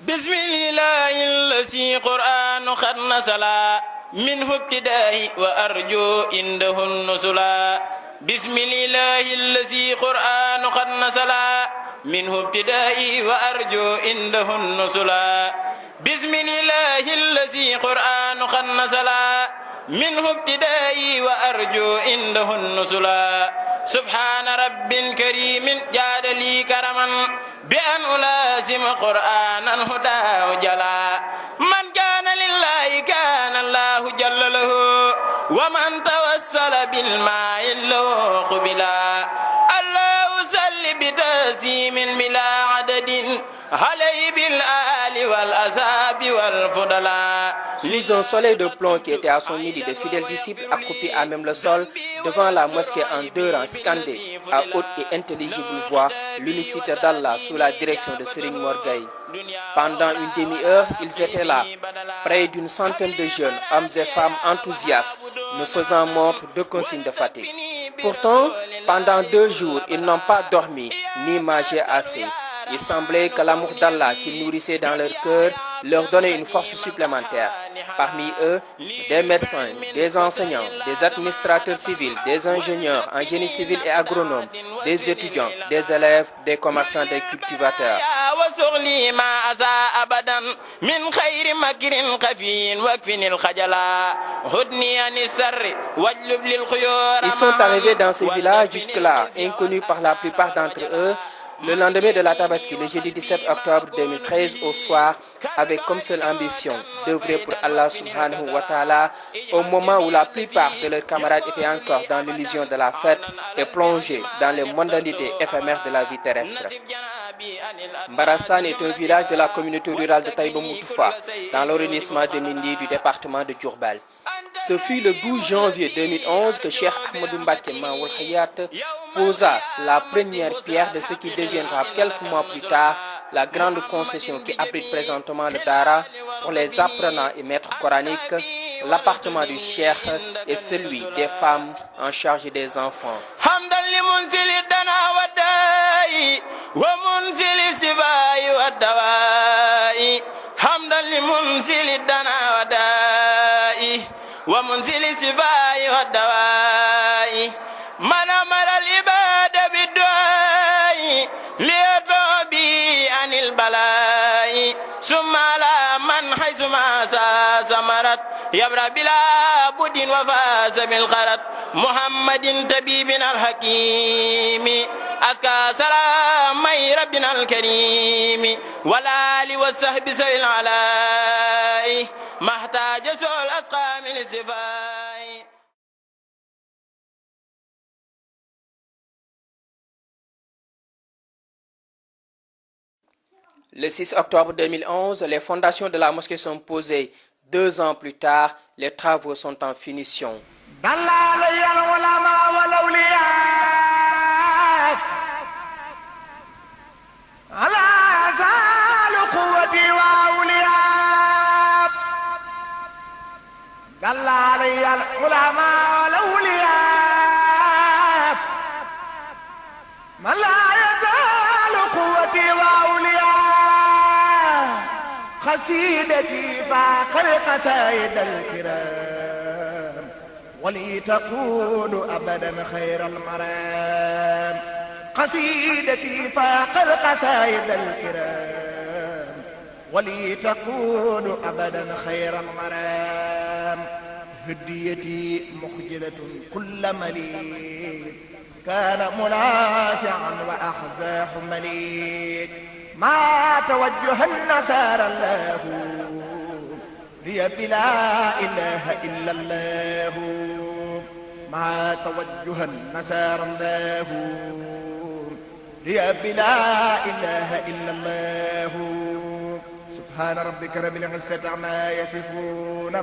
بسم الله الذي قرآن قد نزلا منه ابتدائي وأرجو عنده النزلا بسم الله الذي قرآن قد نزلا منه ابتدائي وأرجو عنده النزلا بسم الله الذي قرآن قد نزلا منه ابتدائي وأرجو عنده النزلا سبحان رب كريم جاد لي كرما بأن ألازم قرآنا هدى وجلا من كان لله كان الله جل له ومن توسل بالماء له قبلا الله صل بتسليم بلا عدد عليه بالآل والأصحاب والفضلاء. Sous un soleil de plomb qui était à son midi, de fidèles disciples accroupis à même le sol devant la mosquée en deux rangs scandaient à haute et intelligible voix l'unicité d'Allah sous la direction de Serigne Mor Gaye. Pendant une demi-heure, ils étaient là, près d'une centaine de jeunes, hommes et femmes enthousiastes, ne faisant montre d'aucun signe de fatigue. Pourtant, pendant 2 jours, ils n'ont pas dormi ni mangé assez. Il semblait que l'amour d'Allah qu'ils nourrissaient dans leur cœur leur donnait une force supplémentaire. Parmi eux, des médecins, des enseignants, des administrateurs civils, des ingénieurs en génie civil et agronomes, des étudiants, des élèves, des commerçants, des cultivateurs. Ils sont arrivés dans ce village jusque-là, inconnus par la plupart d'entre eux, le lendemain de la Tabaski, le jeudi 17 octobre 2013 au soir, avec comme seule ambition d'œuvrer pour Allah subhanahu wa ta'ala, au moment où la plupart de leurs camarades étaient encore dans l'illusion de la fête et plongés dans les mondanités éphémères de la vie terrestre. Mbarassane est un village de la communauté rurale de Taïba Moutoufa, dans l'arrondissement de Nindi du département de Diourbel. Ce fut le 12 janvier 2011 que Cheikh Ahmadou Mbacké Maoul Hayat posa la première pierre de ce qui deviendra quelques mois plus tard la grande concession qui abrite présentement le Dara pour les apprenants et maîtres coraniques, l'appartement du Cheikh et celui des femmes en charge des enfants. ومنزل السباء والدواء من أمر العباد بالدعاء ليدفع به عن البلاء ثم على من حيث ما سمرت يبرأ بلا بد وفاز بالخرط محمد طبيبنا الحكيم أزكى سلام ربنا الكريم والآل والصحب سوي العلاء ما احتاج سؤال أسقى من السفاء. Le 6 octobre 2011, les fondations de la mosquée sont posées. 2 ans plus tard, les travaux sont en finition. قصيدتي فاقر قصائد الكرام ولتقول أبدا خير المرام قصيدتي فاقر قصائد الكرام ولتقول أبدا خير المرام هديتي مخجلة كل مليك كان مناسعا وأحزاه مليك ما توجه النصارى الله لي بلا إله إلا الله ما توجه النصارى الله لي بلا إله إلا الله سبحان ربك رب العزة عما يصفون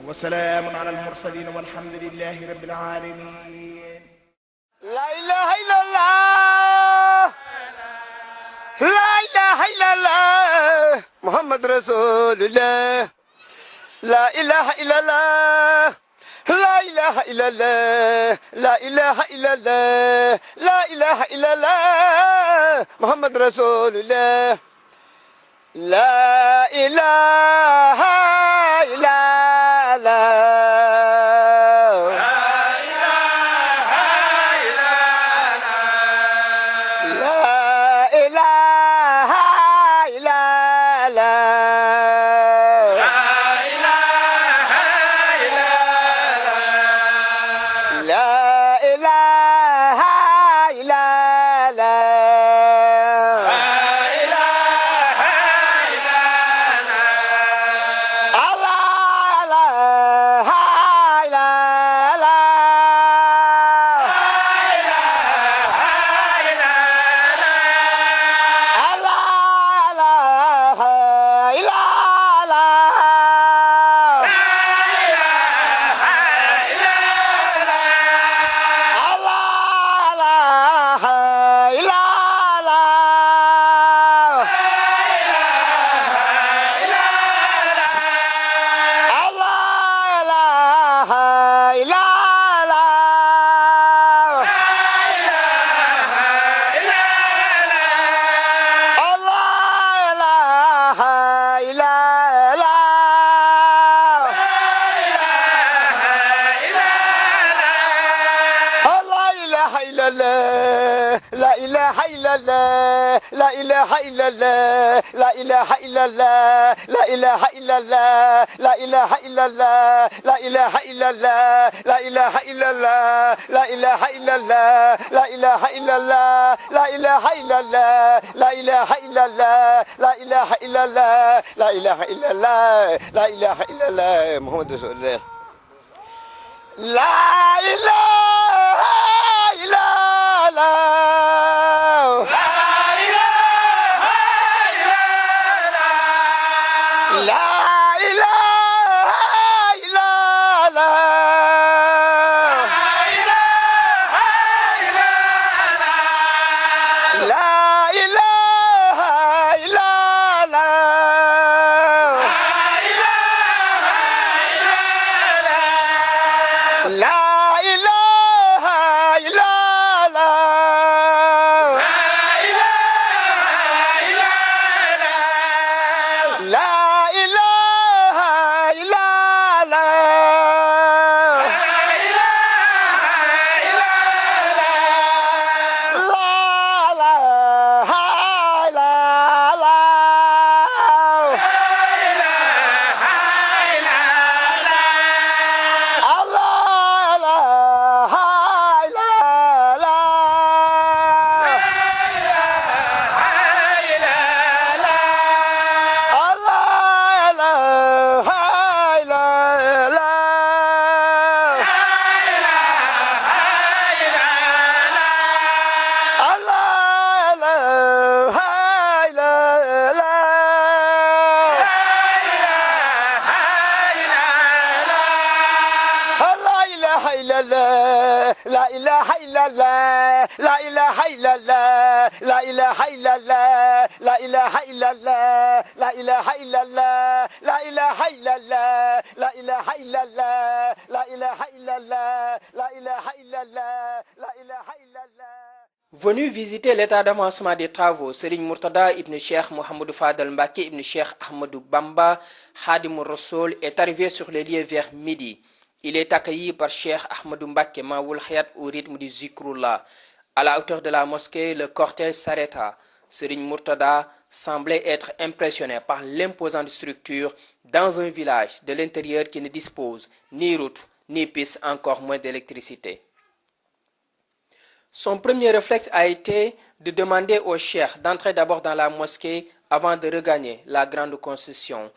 وسلام على المرسلين والحمد لله رب العالمين. لا إله إلا الله لا إله إلا الله محمد رسول الله لا إله إلا الله لا إله إلا الله لا إله إلا الله لا إله إلا الله محمد رسول الله لا ilaha illallah لا إله إلا الله لا إله إلا الله لا إله إلا الله لا إله إلا الله لا إله إلا الله لا إله إلا الله لا إله إلا الله لا إله إلا الله لا إله إلا الله لا إله إلا الله لا إله إلا الله لا إله إلا الله لا إله إلا الله لا إله إلا الله محمد رسول الله لا إله إلا الله لا إله إلا الله لا إله إلا الله لا إله إلا الله لا إله إلا الله لا إله إلا الله لا إله إلا الله لا إله إلا الله لا إله إلا الله لا إله إلا الله لا إله إلا الله لا إله إلا الله لا إله إلا الله لا إله إلا الله لا إله إلا الله. Venu visiter l'état d'avancement des travaux, Serigne Mourtada ibn Cheikh Mohamedou Fadal Mbacké ibn Cheikh Ahmadou Bamba Khadimou Rassoul est arrivé sur les lieux vers midi. Il est accueilli par Cheikh Ahmadou Mbacké Maoul Hayat au rythme du Zikrullah. À la hauteur de la mosquée, le cortège s'arrêta. Serigne Mourtada semblait être impressionné par l'imposante structure dans un village de l'intérieur qui ne dispose ni route, ni piste, encore moins d'électricité. Son premier réflexe a été de demander au cheikh d'entrer d'abord dans la mosquée avant de regagner la grande concession.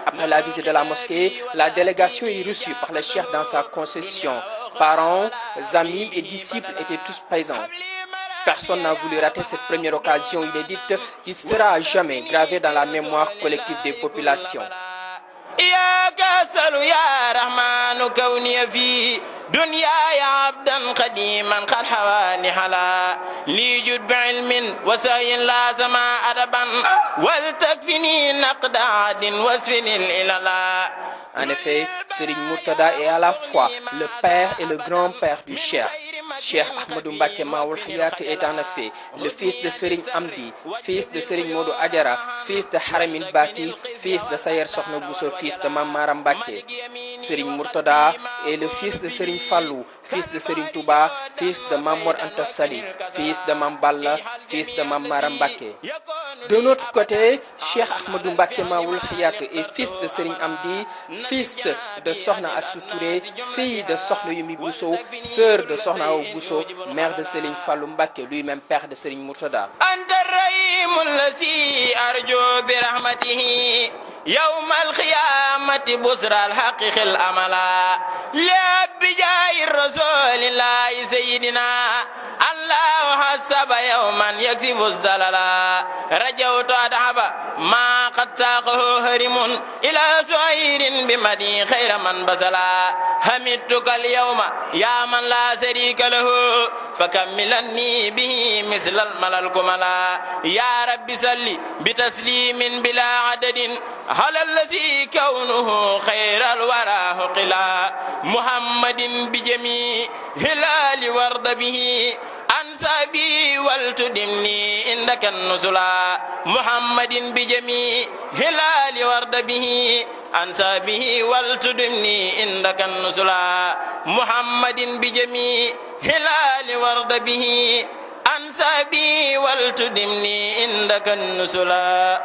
Après la visite de la mosquée, la délégation est reçue par le cheikh dans sa concession. Parents, amis et disciples étaient tous présents. Personne n'a voulu rater cette première occasion inédite qui sera à jamais gravée dans la mémoire collective des populations. دنياي عبدا قديما قد حواني حلا ليجد بعلم وسعي لازم أدبا ولتكفني نقد عاد واسفني الإللا. En effet, Serigne Mourtada est à la fois le père et le grand-père du cheikh. Cheikh Ahmadou Mbacké Maoul Hayaat est en effet le fils de Serigne Amdi, fils de Serigne Modou Adjara, fils de Haramin Bati, fils de Sayer Sokhna Bousso, fils de Mame Maram Mbacké. Serigne Mourtada est le fils de Serigne Fallou, fils de Serigne Touba, fils de Mame Mor Anta Sali, fils de Mame Balla, fils de Mame Maram Mbacké. De notre côté, Cheikh Ahmadou Mbacké Maoul Hayaat est fils de Serigne Amdi, fils de Sokhna Assou Touré, fille de Sokhna Yumi Bousso, sœur de Sokhna Awa Bousso, mère de Serigne Fallou Mbacké, lui-même père de Serigne Mourtada. يوم القيامة بسرى الحقيق الأملا لأبجاء الرسول الله سيدنا الله حسب يوما يكسب الزللا رجوت أدعب ما قد ساقه هرم إلى سعير بمدي خير من بسلا حمدتك اليوم يا من لا شريك له فكملني به مثل الملل كملا يا رب صل بتسليم بلا عدد على الذي كونه خير الورى قلا محمد بجميع هلال ورد به أنسابي والتدمني عندك النزلا محمد بجميع هلال ورد به أنسابه والتدمني عندك النزلا محمد بجميع هلال ورد به أنسابي والتدمني عندك النزلا.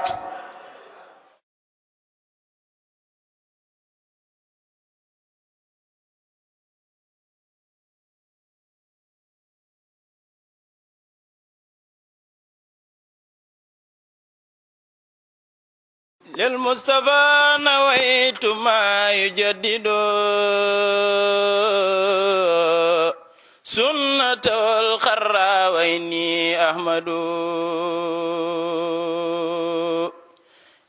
للمصطفى نويت ما يجدد سنة الخرى وإني أحمد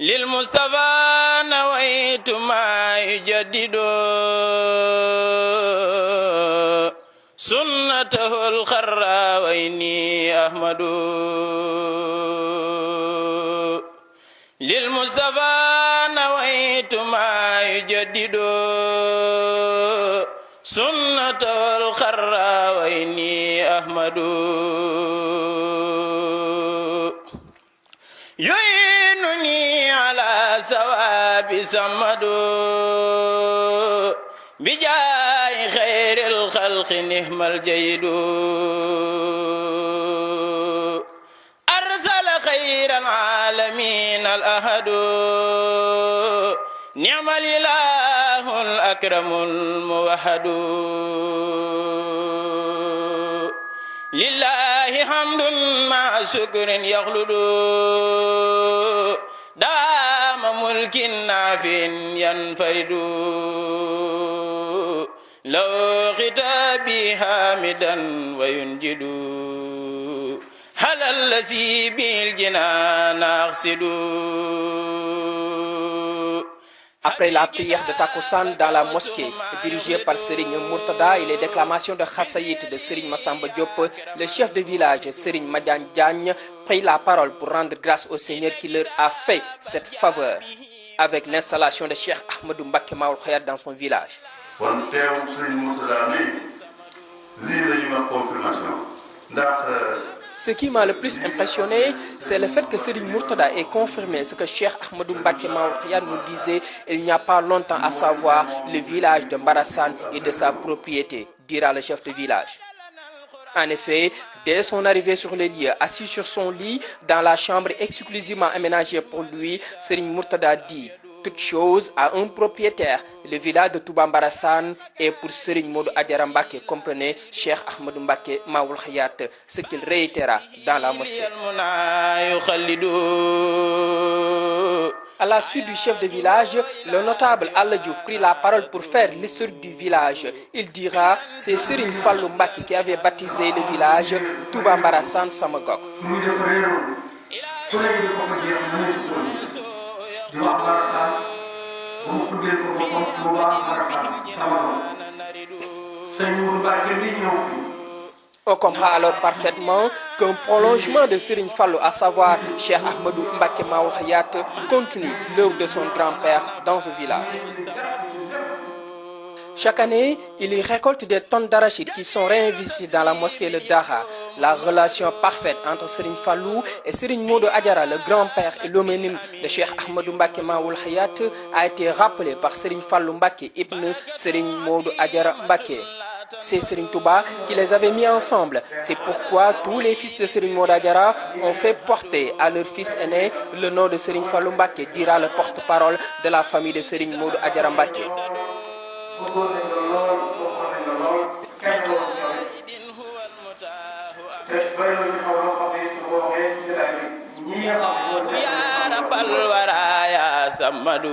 للمصطفى نويت ما يجدد سنته الخرى وإني أحمد للمصطفى نويت ما يجدد سنة الخرى وإني أحمد يعينني على ثواب سمد بجاه خير الخلق نهم الجيد خير العالمين الأحد نعم الإله الأكرم الموحد لله حمد مع شكر يخلد دام ملك نافع ينفرد لو خطابي حامدا وينجد هل الذي بالجنان أقصد. Après la prière de Takussan dans la mosquée dirigée par Serigne Mourtada et les déclamations de Khassaït de Serigne Massamba Diop, le chef de village Serigne Madiane Diagne prit la parole pour rendre grâce au Seigneur qui leur a fait cette faveur avec l'installation de Cheikh Ahmadou Mbacké Maoul Hayaat dans son village. Ce qui m'a le plus impressionné, c'est le fait que Serigne Mourtada ait confirmé ce que Cheikh Ahmadou Mbacké Maoul Hayaat nous disait il n'y a pas longtemps, à savoir le village de Mbarassane et de sa propriété, dira le chef de village. En effet, dès son arrivée sur les lieux, assis sur son lit, dans la chambre exclusivement aménagée pour lui, Serigne Mourtada dit: toute chose a un propriétaire. Le village de Touba Mbarassane est pour Serigne Modou Adjara Mbacké, comprenez Cheikh Ahmadou Mbacké Maoul Hayaat, ce qu'il réitéra dans la mosquée. À la suite du chef de village, le notable Allah Diouf prit la parole pour faire l'histoire du village. Il dira: c'est Serigne Fallou Mbacké qui avait baptisé le village Touba Mbarassane Samagok. On comprend alors parfaitement qu'un prolongement de Serigne Fallou, à savoir Cheikh Ahmadou Mbacké Maoul Hayaat, continue l'œuvre de son grand-père dans ce village. Chaque année, il y récolte des tonnes d'arachides qui sont réinvesties dans la mosquée Le Daha. La relation parfaite entre Serigne Fallou et Serigne Modou Adjara, le grand-père et l'homonyme de Cheikh Ahmadou Mbacké Maoul Hayat, a été rappelé par Serigne Fallou Mbacké ibn Serigne Modou Adjara Mbacké. C'est Serigne Touba qui les avait mis ensemble. C'est pourquoi tous les fils de Serigne Modou Adjara ont fait porter à leur fils aîné le nom de Serigne Fallou Mbacké, dira le porte-parole de la famille de Serigne Modou Adjara Mbacké. يا رب الورى يا سمد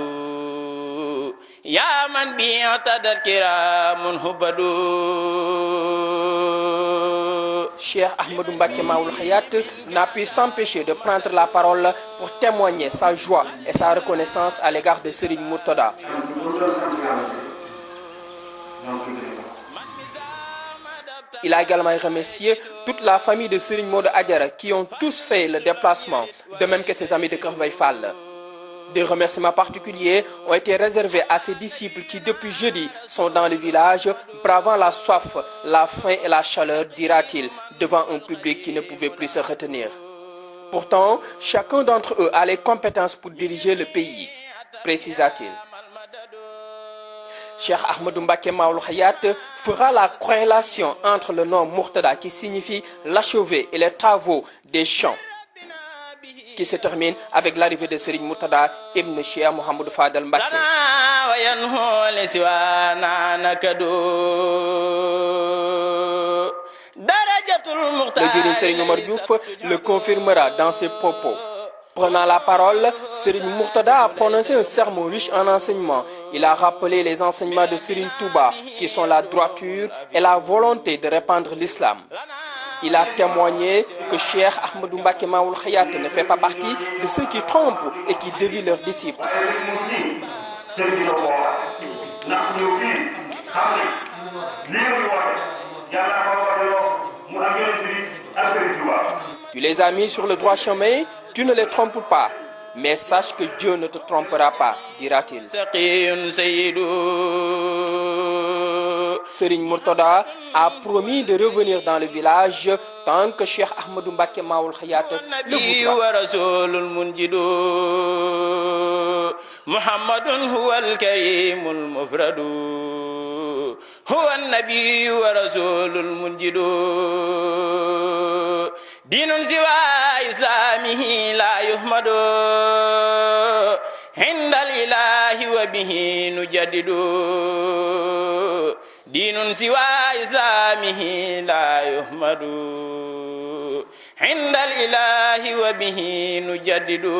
يا من بيعتدى الكرام هبدو. Cheikh Ahmadou Mbacké Maoul Hayat n'a pu s'empêcher de prendre la parole pour témoigner sa joie et sa reconnaissance à l'égard de Serigne Mourtada. Il a également remercié toute la famille de Serigne Modou Adjara qui ont tous fait le déplacement, de même que ses amis de Kër Mbaye Fall. Des remerciements particuliers ont été réservés à ses disciples qui depuis jeudi sont dans le village, bravant la soif, la faim et la chaleur, dira-t-il, devant un public qui ne pouvait plus se retenir. Pourtant, chacun d'entre eux a les compétences pour diriger le pays, précisa-t-il. Cheikh Ahmadou Mbacké Maoul Hayat fera la corrélation entre le nom Mourtada qui signifie l'achevé et les travaux des champs, qui se termine avec l'arrivée de Serigne Mourtada ibn Cheikh Mouhamadou Fadal Mbacké. Le dirigeant Serigne Omar Diouf le confirmera dans ses propos. Prenant la parole, Serigne Mourtada a prononcé un sermon riche en enseignements. Il a rappelé les enseignements de Serigne Touba, qui sont la droiture et la volonté de répandre l'islam. Il a témoigné que Cheikh Ahmadou Mbacké Maoul Hayat ne fait pas partie de ceux qui trompent et qui dévient leurs disciples. Tu les as mis sur le droit chemin, tu ne les trompes pas. Mais sache que Dieu ne te trompera pas, dira-t-il. Serigne Mourtada a promis de revenir dans le village tant que Cheikh Ahmadou Mbacké Maoul Hayat le voudra. Muhammadun huwal karimul mufradu huwan nabiyyu wa rasulul munjidu dinun siwa islamihi la yuhmadu indal ilahi wa bihi nujaddidu dinun siwa islamihi la yuhmadu indal ilahi wa bihi nujaddidu